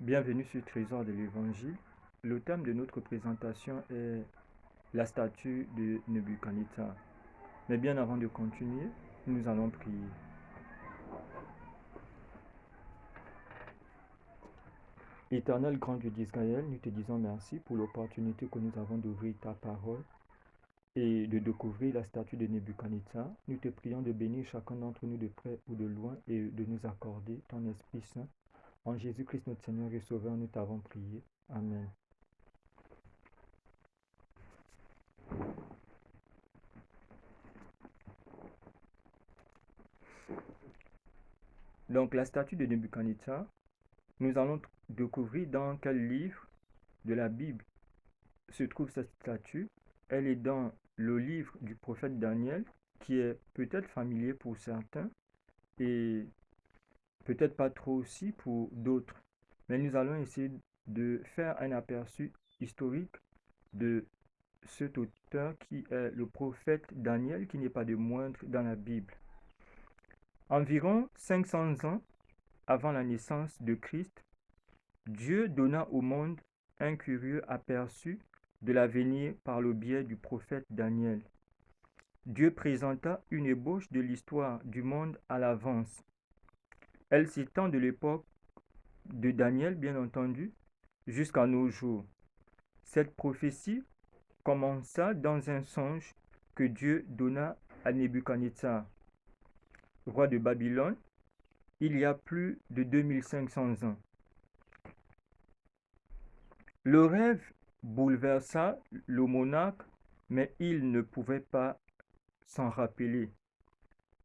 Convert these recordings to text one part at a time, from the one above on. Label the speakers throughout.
Speaker 1: Bienvenue sur Trésor de l'Évangile. Le thème de notre présentation est la statue de Nebuchadnezzar. Mais bien avant de continuer, nous allons prier. Éternel grand Dieu d'Israël, nous te disons merci pour l'opportunité que nous avons d'ouvrir ta parole et de découvrir la statue de Nebuchadnezzar. Nous te prions de bénir chacun d'entre nous de près ou de loin et de nous accorder ton Esprit Saint. En Jésus-Christ notre Seigneur et Sauveur, nous t'avons prié. Amen. Donc la statue de Nebuchadnezzar, nous allons découvrir dans quel livre de la Bible se trouve cette statue. Elle est dans le livre du prophète Daniel, qui est peut-être familier pour certains et peut-être pas trop aussi pour d'autres. Mais nous allons essayer de faire un aperçu historique de cet auteur qui est le prophète Daniel, qui n'est pas de moindre dans la Bible. Environ 500 ans avant la naissance de Christ, Dieu donna au monde un curieux aperçu de l'avenir par le biais du prophète Daniel. Dieu présenta une ébauche de l'histoire du monde à l'avance. Elle s'étend de l'époque de Daniel, bien entendu, jusqu'à nos jours. Cette prophétie commença dans un songe que Dieu donna à Nebuchadnezzar, roi de Babylone, il y a plus de 2500 ans. Le rêve bouleversa le monarque, mais il ne pouvait pas s'en rappeler.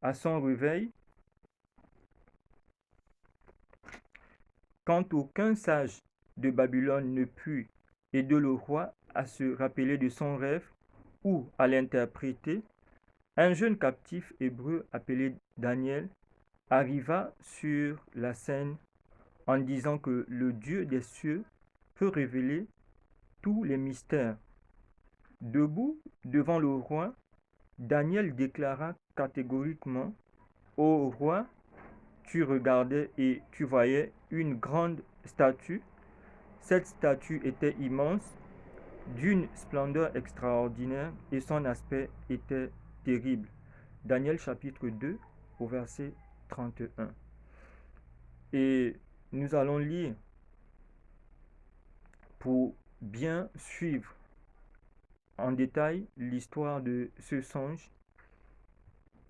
Speaker 1: À son réveil, quand aucun sage de Babylone ne put aider le roi à se rappeler de son rêve ou à l'interpréter, un jeune captif hébreu appelé Daniel arriva sur la scène en disant que le Dieu des cieux peut révéler tous les mystères. Debout devant le roi, Daniel déclara catégoriquement: Ô roi, tu regardais et tu voyais une grande statue. Cette statue était immense, d'une splendeur extraordinaire, et son aspect était terrible. Daniel chapitre 2 au verset 31. Et nous allons lire pour bien suivre en détail l'histoire de ce songe,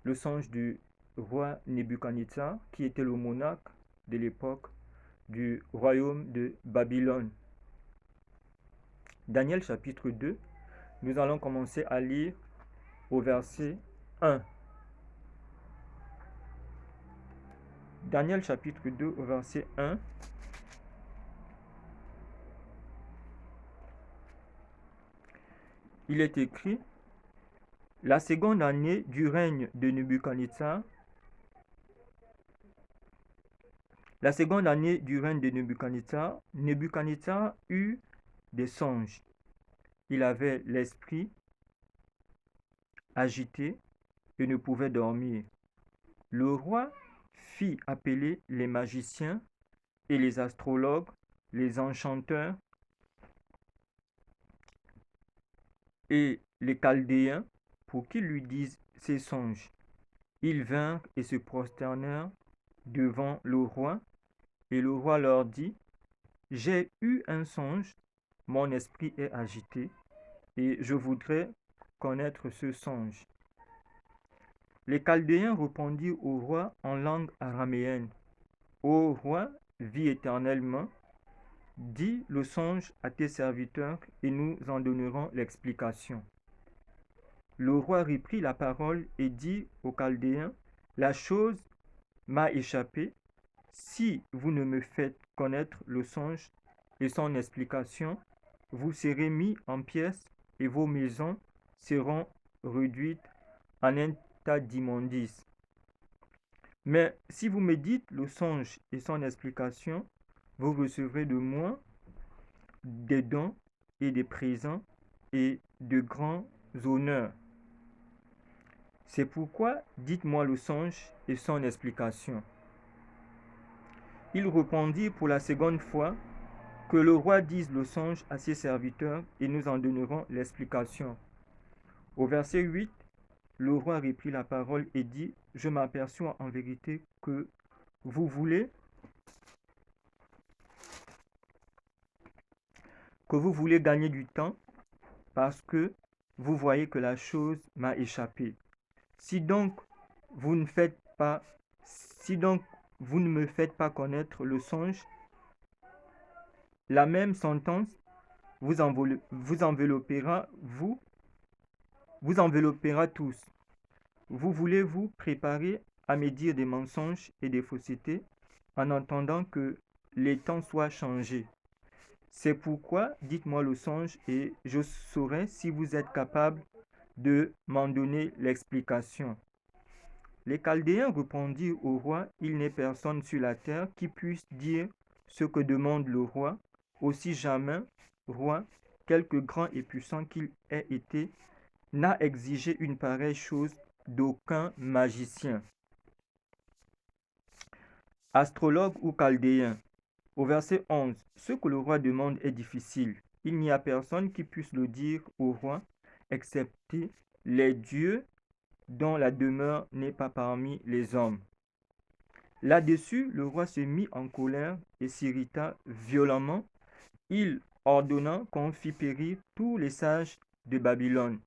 Speaker 1: le songe du roi Nebuchadnezzar, qui était le monarque de l'époque du royaume de Babylone. Daniel chapitre 2, nous allons commencer à lire au verset 1. Daniel chapitre 2 au verset 1. Il est écrit: La seconde année du règne de Nebuchadnezzar, Nebuchadnezzar eut des songes. Il avait l'esprit agité et ne pouvait dormir. Le roi fit appeler les magiciens et les astrologues, les enchanteurs et les chaldéens pour qu'ils lui disent ses songes. Ils vinrent et se prosternèrent devant le roi, et le roi leur dit: J'ai eu un songe, mon esprit est agité, et je voudrais connaître ce songe. Les Chaldéens répondirent au roi en langue araméenne: Ô roi, vis éternellement, dis le songe à tes serviteurs et nous en donnerons l'explication. Le roi reprit la parole et dit aux Chaldéens: La chose m'a échappé. Si vous ne me faites connaître le songe et son explication, vous serez mis en pièces et vos maisons seront réduites en un tas d'immondices. Mais si vous me dites le songe et son explication, vous recevrez de moi des dons et des présents et de grands honneurs. C'est pourquoi dites-moi le songe et son explication. Il répondit pour la seconde fois: Que le roi dise le songe à ses serviteurs et nous en donnerons l'explication. Au verset 8, le roi reprit la parole et dit, je m'aperçois en vérité que vous voulez gagner du temps parce que vous voyez que la chose m'a échappé. Si donc vous ne me faites pas connaître le songe, la même sentence vous enveloppera tous. Vous voulez vous préparer à me dire des mensonges et des faussetés en attendant que les temps soient changés. C'est pourquoi dites-moi le songe et je saurai si vous êtes capable de m'en donner l'explication. Les Chaldéens répondirent au roi, il n'est personne sur la terre qui puisse dire ce que demande le roi, aussi jamais, roi, quelque grand et puissant qu'il ait été, n'a exigé une pareille chose d'aucun magicien, astrologue ou chaldéen. Au verset 11, ce que le roi demande est difficile. Il n'y a personne qui puisse le dire au roi, excepté les dieux dont la demeure n'est pas parmi les hommes. Là-dessus, le roi se mit en colère et s'irrita violemment. Il ordonna qu'on fît périr tous les sages de Babylone.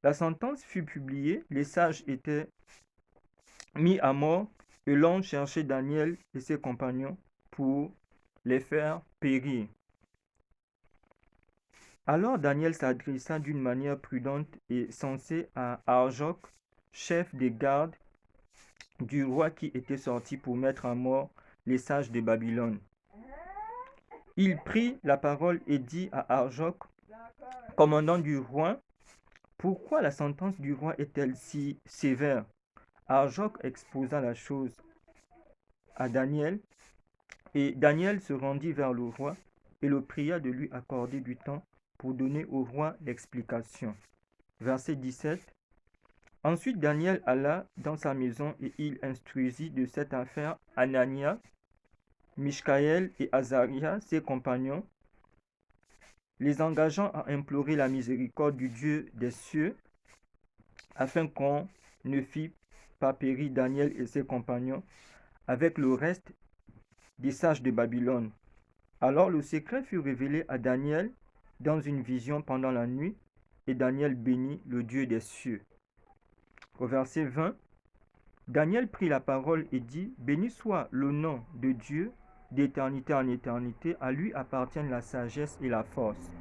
Speaker 1: La sentence fut publiée, les sages étaient mis à mort et l'on cherchait Daniel et ses compagnons pour les faire périr. Alors Daniel s'adressa d'une manière prudente et sensée à Arjoc, chef des gardes du roi qui était sorti pour mettre à mort les sages de Babylone. Il prit la parole et dit à Arjoc, commandant du roi, pourquoi la sentence du roi est-elle si sévère? Arjoc exposa la chose à Daniel, et Daniel se rendit vers le roi et le pria de lui accorder du temps pour donner au roi l'explication. Verset 17. Ensuite Daniel alla dans sa maison et il instruisit de cette affaire Anania, Mishkaël et Azaria, ses compagnons, les engageant à implorer la miséricorde du Dieu des cieux, afin qu'on ne fît pas périr Daniel et ses compagnons avec le reste des sages de Babylone. Alors le secret fut révélé à Daniel dans une vision pendant la nuit, et Daniel bénit le Dieu des cieux. Au verset 20, Daniel prit la parole et dit, béni soit le nom de Dieu d'éternité en éternité, à lui appartiennent la sagesse et la force.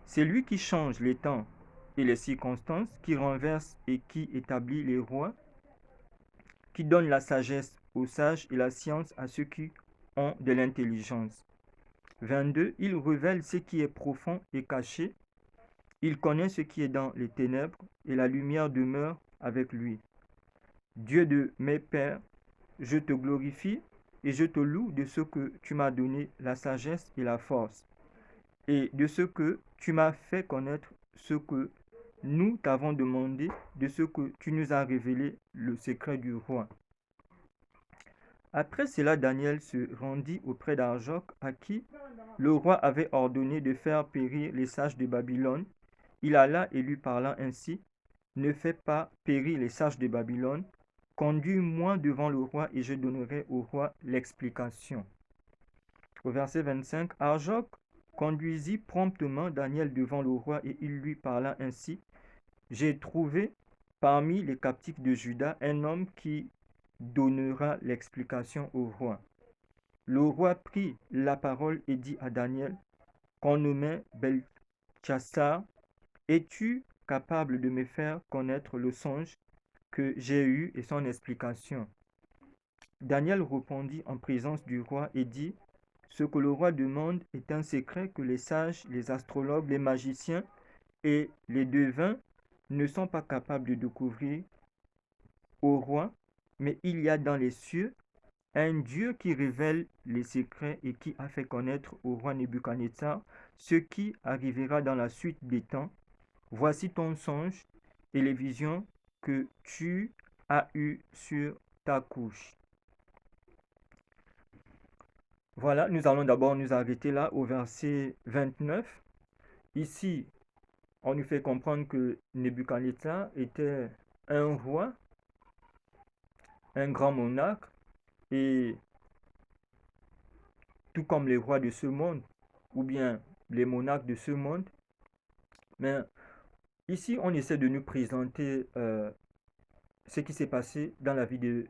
Speaker 1: C'est lui qui change les temps et les circonstances, qui renverse et qui établit les rois, qui donne la sagesse aux sages et la science à ceux qui ont de l'intelligence. 22. Il révèle ce qui est profond et caché. Il connaît ce qui est dans les ténèbres et la lumière demeure avec lui. Dieu de mes pères, je te glorifie et je te loue de ce que tu m'as donné la sagesse et la force, et de ce que tu m'as fait connaître ce que nous t'avons demandé, de ce que tu nous as révélé le secret du roi. Après cela, Daniel se rendit auprès d'Arjoc, à qui le roi avait ordonné de faire périr les sages de Babylone. Il alla et lui parla ainsi, ne fais pas périr les sages de Babylone, conduis-moi devant le roi et je donnerai au roi l'explication. Au verset 25, Arjoc conduisit promptement Daniel devant le roi et il lui parla ainsi, j'ai trouvé parmi les captifs de Juda un homme qui donnera l'explication au roi. Le roi prit la parole et dit à Daniel, qu'on nommait Beltchassar, es-tu capable de me faire connaître le songe que j'ai eu et son explication? Daniel répondit en présence du roi et dit, ce que le roi demande est un secret que les sages, les astrologues, les magiciens et les devins ne sont pas capables de découvrir au roi, mais il y a dans les cieux un Dieu qui révèle les secrets et qui a fait connaître au roi Nebuchadnezzar ce qui arrivera dans la suite des temps. Voici ton songe et les visions que tu as eues sur ta couche. Voilà, nous allons d'abord nous arrêter là au verset 29. Ici, on nous fait comprendre que Nebuchadnezzar était un roi, un grand monarque, et tout comme les rois de ce monde, ou bien les monarques de ce monde. Mais ici, on essaie de nous présenter ce qui s'est passé dans la vie de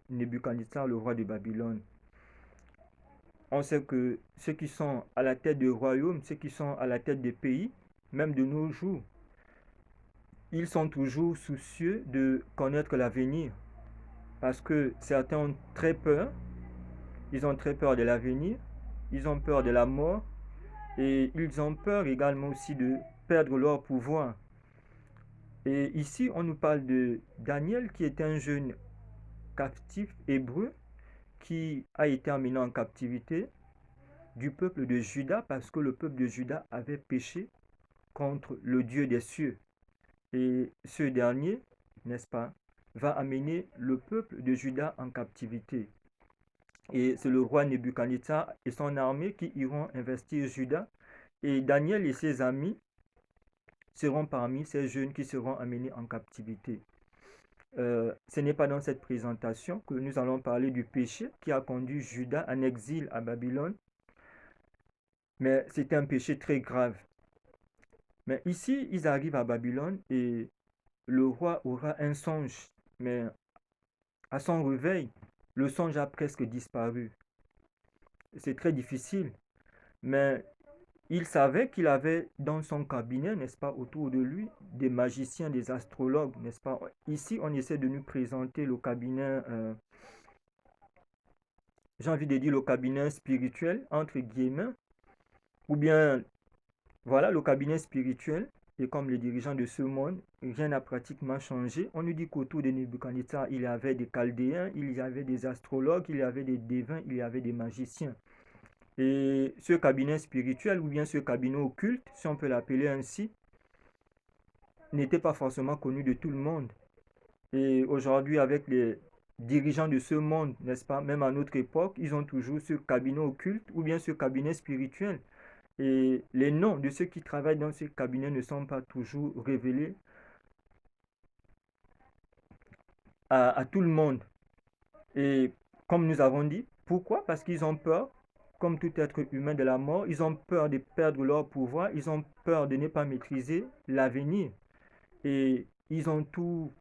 Speaker 1: Nebuchadnezzar, le roi de Babylone. On sait que ceux qui sont à la tête des royaumes, ceux qui sont à la tête des pays, même de nos jours, ils sont toujours soucieux de connaître l'avenir. Parce que certains ont très peur, ils ont très peur de l'avenir, ils ont peur de la mort, et ils ont peur également aussi de perdre leur pouvoir. Et ici, on nous parle de Daniel qui est un jeune captif hébreu qui a été emmené en captivité du peuple de Juda parce que le peuple de Juda avait péché contre le Dieu des cieux. Et ce dernier, n'est-ce pas, va amener le peuple de Juda en captivité. Et c'est le roi Nebuchadnezzar et son armée qui iront investir Juda. Et Daniel et ses amis seront parmi ces jeunes qui seront amenés en captivité. Ce n'est pas dans cette présentation que nous allons parler du péché qui a conduit Juda en exil à Babylone, mais c'était un péché très grave. Mais ici, ils arrivent à Babylone et le roi aura un songe, mais à son réveil, le songe a presque disparu. C'est très difficile, mais il savait qu'il avait dans son cabinet, n'est-ce pas, autour de lui, des magiciens, des astrologues, n'est-ce pas. Ici, on essaie de nous présenter le cabinet, j'ai envie de dire le cabinet spirituel, entre guillemets, ou bien, voilà, le cabinet spirituel. Et comme les dirigeants de ce monde, rien n'a pratiquement changé. On nous dit qu'autour de Nebuchadnezzar, il y avait des chaldéens, il y avait des astrologues, il y avait des devins, il y avait des magiciens. Et ce cabinet spirituel, ou bien ce cabinet occulte, si on peut l'appeler ainsi, n'était pas forcément connu de tout le monde. Et aujourd'hui, avec les dirigeants de ce monde, n'est-ce pas, même à notre époque, ils ont toujours ce cabinet occulte ou bien ce cabinet spirituel. Et les noms de ceux qui travaillent dans ce cabinet ne sont pas toujours révélés à tout le monde. Et comme nous avons dit, pourquoi? Parce qu'ils ont peur, comme tout être humain, de la mort. Ils ont peur de perdre leur pouvoir. Ils ont peur de ne pas maîtriser l'avenir. Et ils ont tout,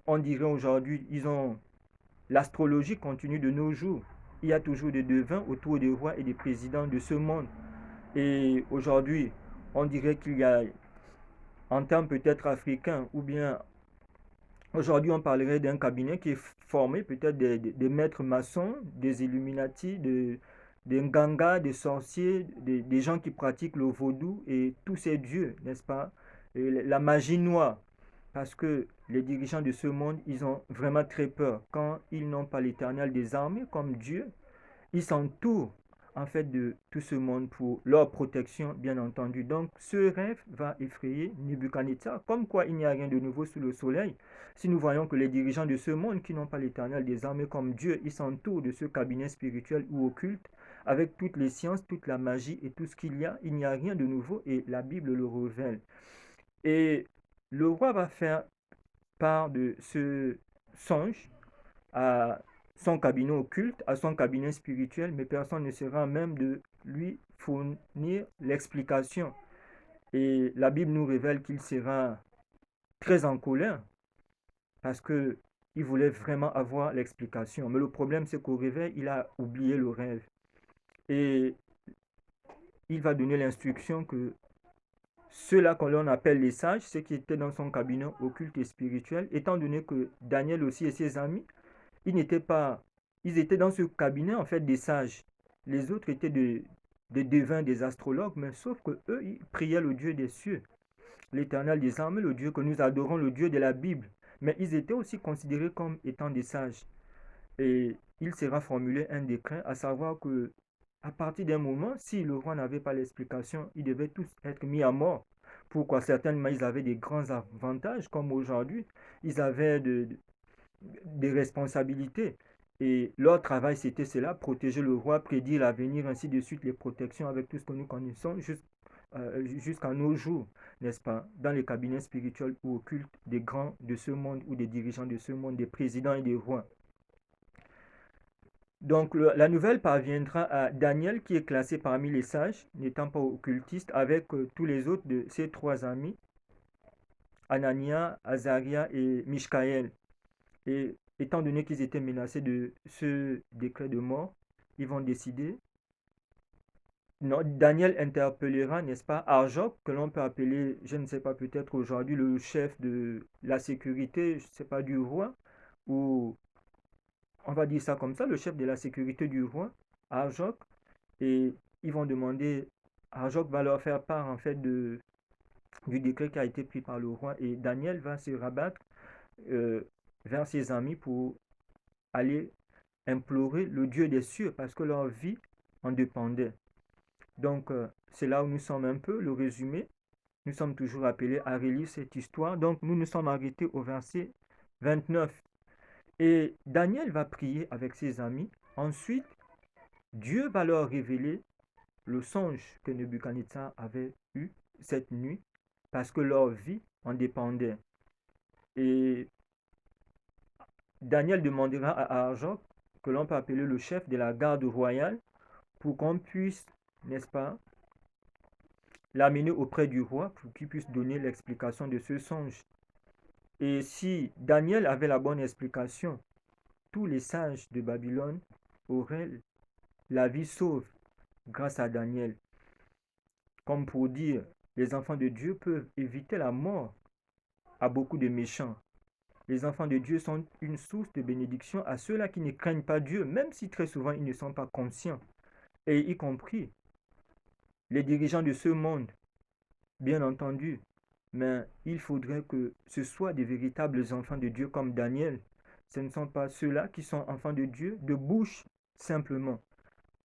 Speaker 1: on dirait aujourd'hui, ils ont l'astrologie continue de nos jours. Il y a toujours des devins autour des rois et des présidents de ce monde. Et aujourd'hui, on dirait qu'il y a, en termes peut-être africains, ou bien aujourd'hui on parlerait d'un cabinet qui est formé peut-être des maîtres maçons, des Illuminati, des Nganga, des sorciers, des gens qui pratiquent le vaudou et tous ces dieux, n'est-ce pas? Et la magie noire. Parce que les dirigeants de ce monde, ils ont vraiment très peur. Quand ils n'ont pas l'éternel des armées comme Dieu, ils s'entourent en fait de tout ce monde pour leur protection, bien entendu. Donc ce rêve va effrayer Nebuchadnezzar, comme quoi il n'y a rien de nouveau sous le soleil. Si nous voyons que les dirigeants de ce monde qui n'ont pas l'éternel des armées comme Dieu, ils s'entourent de ce cabinet spirituel ou occulte, avec toutes les sciences, toute la magie et tout ce qu'il y a, il n'y a rien de nouveau et la Bible le révèle. Et le roi va faire part de ce songe à son cabinet occulte, à son cabinet spirituel, mais personne ne sera même de lui fournir l'explication. Et la Bible nous révèle qu'il sera très en colère parce que il voulait vraiment avoir l'explication. Mais le problème, c'est qu'au réveil, il a oublié le rêve. Et il va donner l'instruction que ceux-là qu'on l'on appelle les sages, ceux qui étaient dans son cabinet occulte et spirituel, étant donné que Daniel aussi et ses amis, ils n'étaient pas, ils étaient dans ce cabinet en fait des sages. Les autres étaient des devins, des astrologues, mais sauf que eux, ils priaient le Dieu des cieux, l'Éternel des armées, le Dieu que nous adorons, le Dieu de la Bible. Mais ils étaient aussi considérés comme étant des sages. Et il sera formulé un décret, à savoir que à partir d'un moment, si le roi n'avait pas l'explication, ils devaient tous être mis à mort. Pourquoi? Certainement, ils avaient des grands avantages, comme aujourd'hui, ils avaient des responsabilités. Et leur travail, c'était cela, protéger le roi, prédire l'avenir, ainsi de suite, les protections avec tout ce que nous connaissons jusqu'à nos jours, n'est-ce pas, dans les cabinets spirituels ou occultes des grands de ce monde ou des dirigeants de ce monde, des présidents et des rois. Donc la nouvelle parviendra à Daniel qui est classé parmi les sages, n'étant pas occultiste, avec tous les autres de ses trois amis, Anania, Azaria et Mishkaël. Et étant donné qu'ils étaient menacés de ce décret de mort, ils vont décider. Non, Daniel interpellera, n'est-ce pas, Arjoc, que l'on peut appeler, je ne sais pas, peut-être aujourd'hui le chef de la sécurité, je ne sais pas, du roi, ou on va dire ça comme ça, le chef de la sécurité du roi, Arjoc, et ils vont demander, Arjoc va leur faire part en fait du décret qui a été pris par le roi, et Daniel va se rabattre euh, vers ses amis pour aller implorer le Dieu des cieux, parce que leur vie en dépendait. Donc, c'est là où nous sommes un peu, le résumé. Nous sommes toujours appelés à relire cette histoire. Donc, nous nous sommes arrêtés au verset 29. Et Daniel va prier avec ses amis. Ensuite, Dieu va leur révéler le songe que Nebuchadnezzar avait eu cette nuit parce que leur vie en dépendait. Et Daniel demandera à Arjoc, que l'on peut appeler le chef de la garde royale, pour qu'on puisse, n'est-ce pas, l'amener auprès du roi pour qu'il puisse donner l'explication de ce songe. Et si Daniel avait la bonne explication, tous les sages de Babylone auraient la vie sauve grâce à Daniel. Comme pour dire, les enfants de Dieu peuvent éviter la mort à beaucoup de méchants. Les enfants de Dieu sont une source de bénédiction à ceux-là qui ne craignent pas Dieu, même si très souvent ils ne sont pas conscients. Et y compris les dirigeants de ce monde, bien entendu. Mais il faudrait que ce soient des véritables enfants de Dieu comme Daniel. Ce ne sont pas ceux-là qui sont enfants de Dieu de bouche simplement.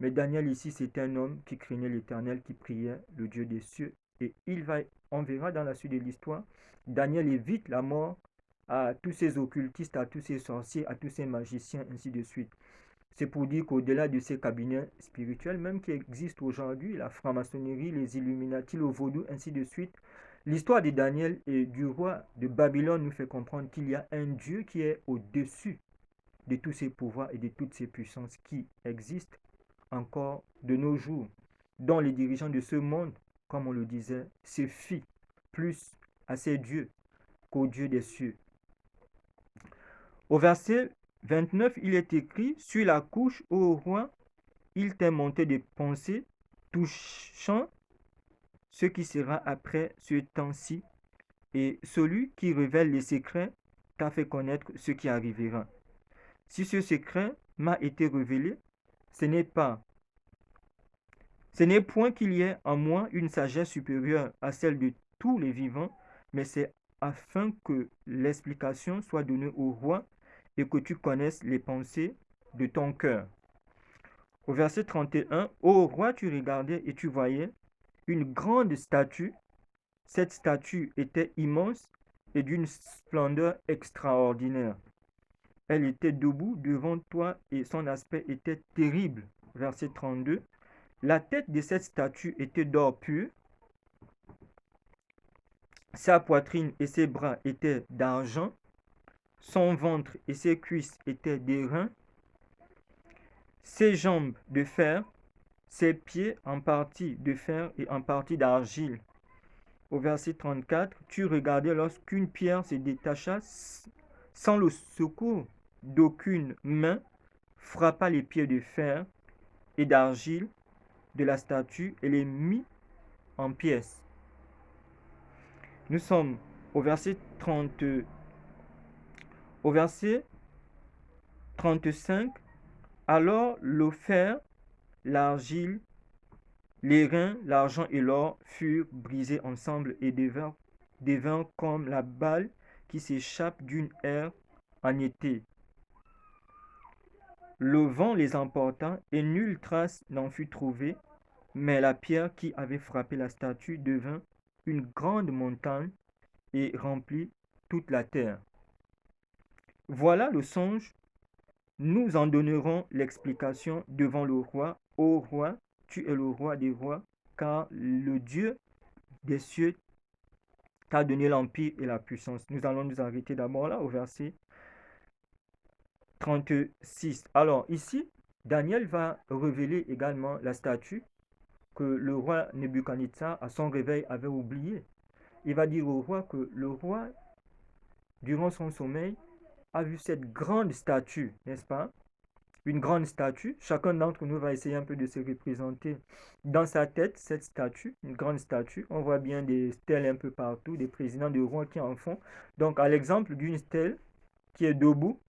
Speaker 1: Mais Daniel ici, c'est un homme qui craignait l'Éternel, qui priait le Dieu des cieux. Et on verra dans la suite de l'histoire, Daniel évite la mort à tous ces occultistes, à tous ces sorciers, à tous ces magiciens, ainsi de suite. C'est pour dire qu'au-delà de ces cabinets spirituels, même qui existent aujourd'hui, la franc-maçonnerie, les Illuminati, le vaudou, ainsi de suite, l'histoire de Daniel et du roi de Babylone nous fait comprendre qu'il y a un Dieu qui est au-dessus de tous ces pouvoirs et de toutes ces puissances qui existent encore de nos jours, dont les dirigeants de ce monde, comme on le disait, se fient plus à ces dieux qu'au Dieu des cieux. Au verset 29, il est écrit, sur la couche, ô roi, il t'est monté des pensées touchant ce qui sera après ce temps-ci, et celui qui révèle les secrets t'a fait connaître ce qui arrivera. Si ce secret m'a été révélé, ce n'est pas, ce n'est point qu'il y ait en moi une sagesse supérieure à celle de tous les vivants, mais c'est afin que l'explication soit donnée au roi et que tu connaisses les pensées de ton cœur. Au verset 31, ô roi, tu regardais et tu voyais une grande statue. Cette statue était immense et d'une splendeur extraordinaire. Elle était debout devant toi et son aspect était terrible. Verset 32. La tête de cette statue était d'or pur, sa poitrine et ses bras étaient d'argent, son ventre et ses cuisses étaient d'airain, ses jambes de fer, ses pieds en partie de fer et en partie d'argile. Au verset 34, tu regardais lorsqu'une pierre se détacha sans le secours d'aucune main, frappa les pieds de fer et d'argile de la statue et les mit en pièces. Nous sommes au verset 30, au verset 35. Alors le fer, l'argile, l'airain, l'argent et l'or furent brisés ensemble et devinrent comme la balle qui s'échappe d'une aire en été. Le vent les emporta et nulle trace n'en fut trouvée, mais la pierre qui avait frappé la statue devint une grande montagne et remplit toute la terre. Voilà le songe nous en donnerons l'explication devant le roi. Ô roi, tu es le roi des rois, car le Dieu des cieux t'a donné l'empire et la puissance. Nous allons nous arrêter d'abord là au verset 36. Alors ici, Daniel va révéler également la statue que le roi Nebuchadnezzar, à son réveil, avait oubliée. Il va dire au roi que le roi, durant son sommeil, a vu cette grande statue, n'est-ce pas? Une grande statue. Chacun d'entre nous va essayer un peu de se représenter dans sa tête cette statue, une grande statue. On voit bien des stèles un peu partout, des présidents de rois qui en font. Donc, à l'exemple d'une stèle qui est debout,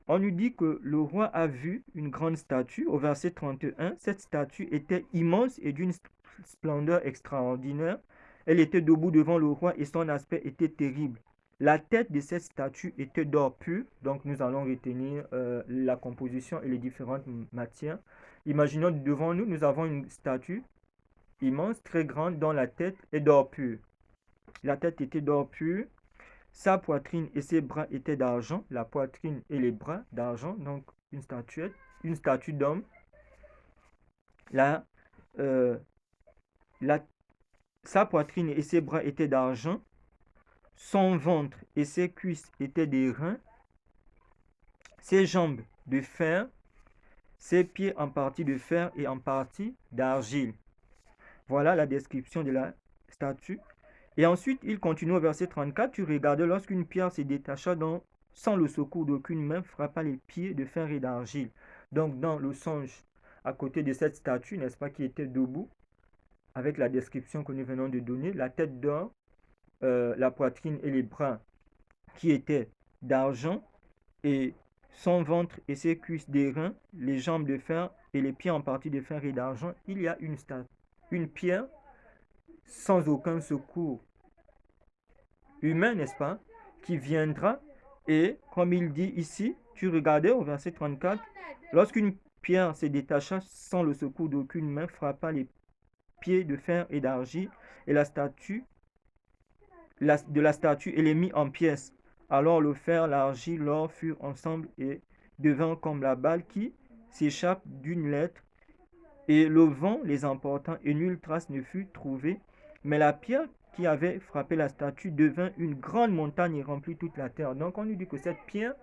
Speaker 1: on nous dit que le roi a vu une grande statue. Au verset 31, cette statue était immense et d'une splendeur extraordinaire. Elle était debout devant le roi et son aspect était terrible. La tête de cette statue était d'or pur, donc nous allons retenir la composition et les différentes matières. Imaginons devant nous, nous avons une statue immense, très grande, dont la tête est d'or pur. La tête était d'or pur, sa poitrine et ses bras étaient d'argent, la poitrine et les bras d'argent, donc une statuette, une statue d'homme. La, euh, la, sa poitrine et ses bras étaient d'argent, son ventre et ses cuisses étaient des reins, ses jambes de fer, ses pieds en partie de fer et en partie d'argile. Voilà la description de la statue. Et ensuite, il continue au verset 34, tu regardais lorsqu'une pierre se détacha sans le secours d'aucune main, frappa les pieds de fer et d'argile. Donc dans le songe, à côté de cette statue, n'est-ce pas, qui était debout, avec la description que nous venons de donner, la tête d'or, la poitrine et les bras qui étaient d'argent, et son ventre et ses cuisses d'airain, les jambes de fer et les pieds en partie de fer et d'argent, il y a une pierre sans aucun secours humain, n'est-ce pas, qui viendra et, comme il dit ici, tu regardais au verset 34, lorsqu'une pierre se détacha sans le secours d'aucune main, frappa les pieds de fer et d'argile et la statue de la statue et les mit en pièces. Alors le fer, l'argile, l'or furent ensemble et devint comme la balle qui s'échappe d'une lettre, et le vent les emportant, et nulle trace ne fut trouvée. Mais la pierre qui avait frappé la statue devint une grande montagne et remplit toute la terre. Donc on nous dit que cette pierre,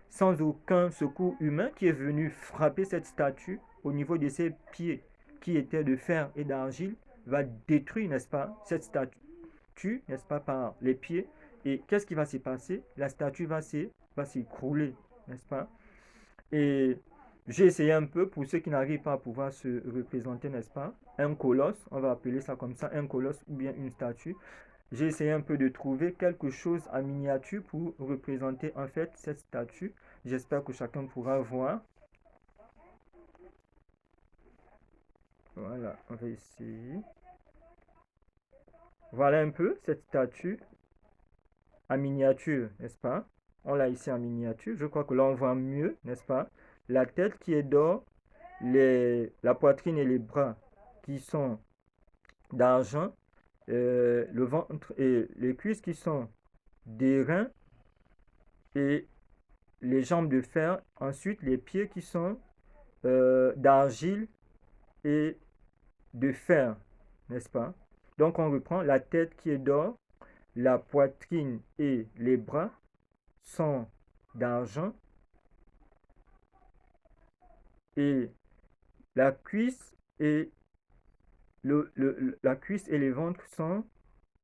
Speaker 1: sans aucun secours humain, qui est venue frapper cette statue au niveau de ses pieds, qui étaient de fer et d'argile, va détruire, n'est-ce pas, cette statue, n'est-ce pas, par les pieds. Et qu'est-ce qui va se passer? La statue va s'écrouler, n'est-ce pas? Et j'ai essayé un peu, pour ceux qui n'arrivent pas à pouvoir se représenter, n'est-ce pas, un colosse, on va appeler ça comme ça, un colosse ou bien une statue. J'ai essayé un peu de trouver quelque chose en miniature pour représenter en fait cette statue. J'espère que chacun pourra voir. Voilà, on va essayer. Voilà un peu cette statue en miniature, n'est-ce pas? On l'a ici en miniature. Je crois que là on voit mieux, n'est-ce pas? La tête qui est d'or, la poitrine et les bras qui sont d'argent, le ventre et les cuisses qui sont d'airain et les jambes de fer. Ensuite, les pieds qui sont d'argile et de fer, n'est-ce pas? Donc on reprend la tête qui est d'or, la poitrine et les bras sont d'argent et la cuisse et la cuisse et les ventres sont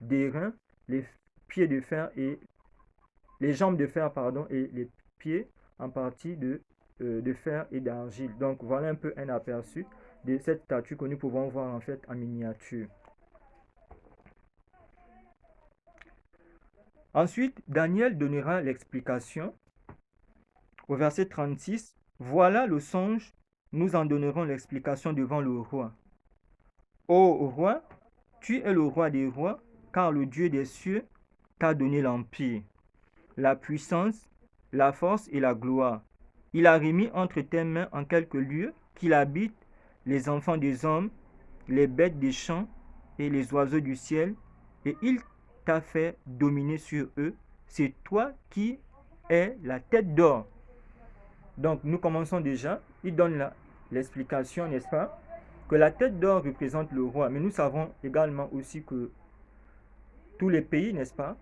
Speaker 1: d'airain, les pieds de fer et les jambes de fer, pardon, et les pieds en partie de fer et d'argile. Donc voilà un peu un aperçu de cette statue que nous pouvons voir en fait en miniature. Ensuite, Daniel donnera l'explication au verset 36. Voilà le songe, nous en donnerons l'explication devant le roi. Ô roi, tu es le roi des rois, car le Dieu des cieux t'a donné l'empire, la puissance, la force et la gloire. Il a remis entre tes mains en quelques lieux qu'il habite les enfants des hommes, les bêtes des champs et les oiseaux du ciel, et il t'a fait dominer sur eux. C'est toi qui es la tête d'or. Donc, nous commençons déjà. Il donne l'explication, n'est-ce pas, que la tête d'or représente le roi. Mais nous savons également aussi que tous les pays, n'est-ce pas,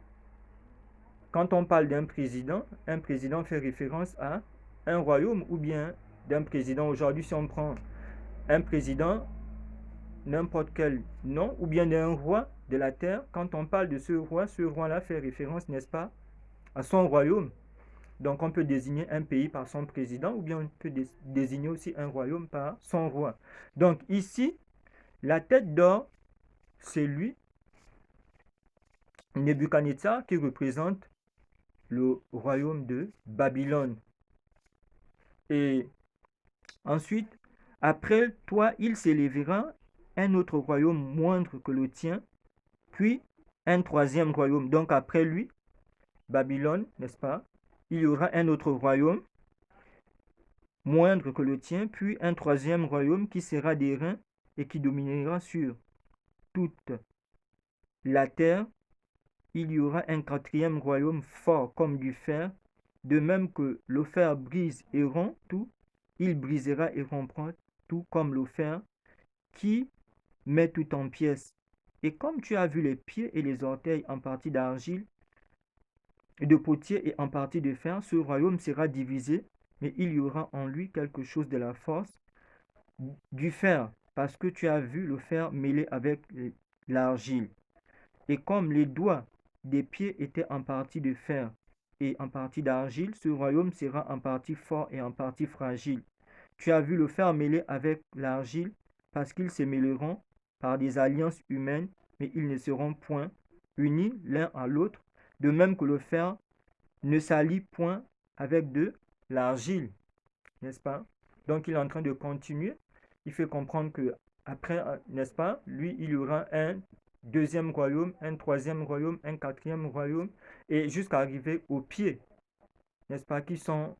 Speaker 1: quand on parle d'un président, un président fait référence à un royaume ou bien d'un président. Aujourd'hui, si on prend un président, n'importe quel nom, ou bien d'un roi de la terre, quand on parle de ce roi-là fait référence, n'est-ce pas, à son royaume. Donc on peut désigner un pays par son président ou bien on peut désigner aussi un royaume par son roi. Donc ici, la tête d'or, c'est lui, Nebuchadnezzar, qui représente le royaume de Babylone. Et ensuite, après toi, il s'élèvera un autre royaume moindre que le tien, puis un troisième royaume. Donc après lui, Babylone, n'est-ce pas? Il y aura un autre royaume moindre que le tien, puis un troisième royaume qui sera d'airain et qui dominera sur toute la terre. Il y aura un quatrième royaume fort comme du fer, de même que le fer brise et rompt tout, il brisera et rompra tout comme le fer qui met tout en pièces. Et comme tu as vu les pieds et les orteils en partie d'argile, de potier et en partie de fer, ce royaume sera divisé, mais il y aura en lui quelque chose de la force du fer, parce que tu as vu le fer mêlé avec l'argile. Et comme les doigts des pieds étaient en partie de fer et en partie d'argile, ce royaume sera en partie fort et en partie fragile. Tu as vu le fer mêlé avec l'argile, parce qu'ils se mêleront par des alliances humaines, mais ils ne seront point unis l'un à l'autre, de même que le fer ne s'allie point avec de l'argile, n'est-ce pas? Donc il est en train de continuer. Il fait comprendre que après, n'est-ce pas, lui, il y aura un deuxième royaume, un troisième royaume, un quatrième royaume, et jusqu'à arriver aux pieds, n'est-ce pas, qui sont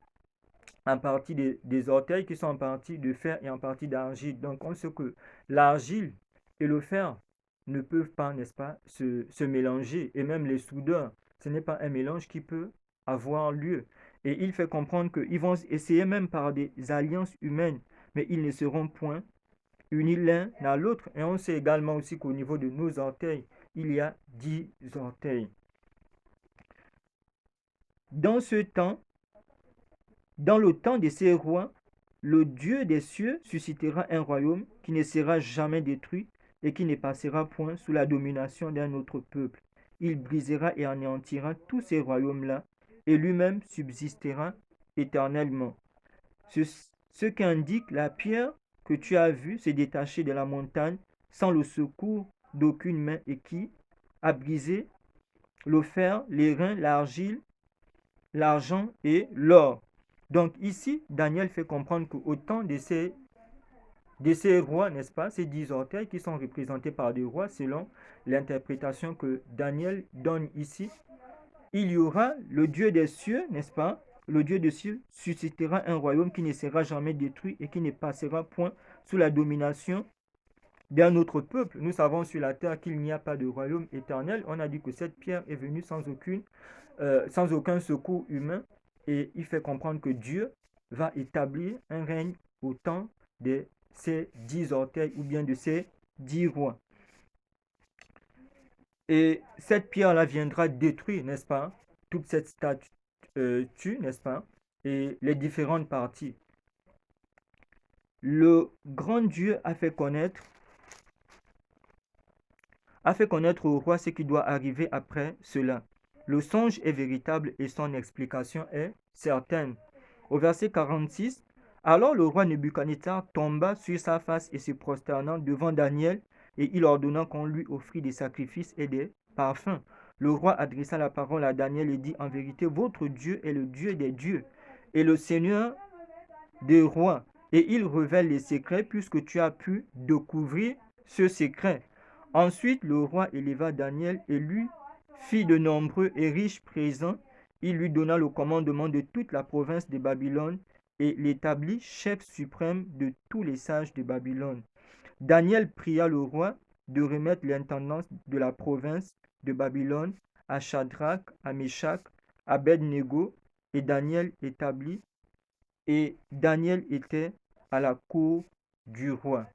Speaker 1: en partie des orteils, qui sont en partie de fer et en partie d'argile. Donc on sait que l'argile et le fer ne peuvent pas, n'est-ce pas, se mélanger. Et même les soudeurs, ce n'est pas un mélange qui peut avoir lieu. Et il fait comprendre qu'ils vont essayer même par des alliances humaines, mais ils ne seront point unis l'un à l'autre. Et on sait également aussi qu'au niveau de nos orteils, il y a 10 orteils. Dans ce temps, dans le temps de ces rois, le Dieu des cieux suscitera un royaume qui ne sera jamais détruit et qui ne passera point sous la domination d'un autre peuple. Il brisera et anéantira tous ces royaumes-là et lui-même subsistera éternellement. Ce qu'indique la pierre que tu as vue se détacher de la montagne sans le secours d'aucune main et qui a brisé le fer, l'airain, l'argile, l'argent et l'or. Donc ici, Daniel fait comprendre qu'au temps de ces rois, n'est-ce pas, ces 10 orteils qui sont représentés par des rois selon l'interprétation que Daniel donne ici, il y aura le Dieu des cieux, n'est-ce pas? Le Dieu des cieux suscitera un royaume qui ne sera jamais détruit et qui ne passera point sous la domination d'un autre peuple. Nous savons sur la terre qu'il n'y a pas de royaume éternel. On a dit que cette pierre est venue sans aucun secours humain et il fait comprendre que Dieu va établir un règne au temps de ces 10 orteils ou bien de ces 10 rois. Et cette pierre-là viendra détruire, n'est-ce pas, toute cette statue, n'est-ce pas, et les différentes parties. Le grand Dieu a fait connaître au roi ce qui doit arriver après cela. Le songe est véritable et son explication est certaine. Au verset 46, alors le roi Nebuchadnezzar tomba sur sa face et se prosternant devant Daniel, et il ordonna qu'on lui offrit des sacrifices et des parfums. Le roi adressa la parole à Daniel et dit, en vérité, votre Dieu est le Dieu des dieux et le Seigneur des rois, et il révèle les secrets puisque tu as pu découvrir ce secret. Ensuite, le roi éleva Daniel et lui fit de nombreux et riches présents. Il lui donna le commandement de toute la province de Babylone et l'établit chef suprême de tous les sages de Babylone. Daniel pria le roi de remettre l'intendance de la province de Babylone à Shadrach, à Meshach, à Abed-Nego, et Daniel établit Et Daniel était à la cour du roi.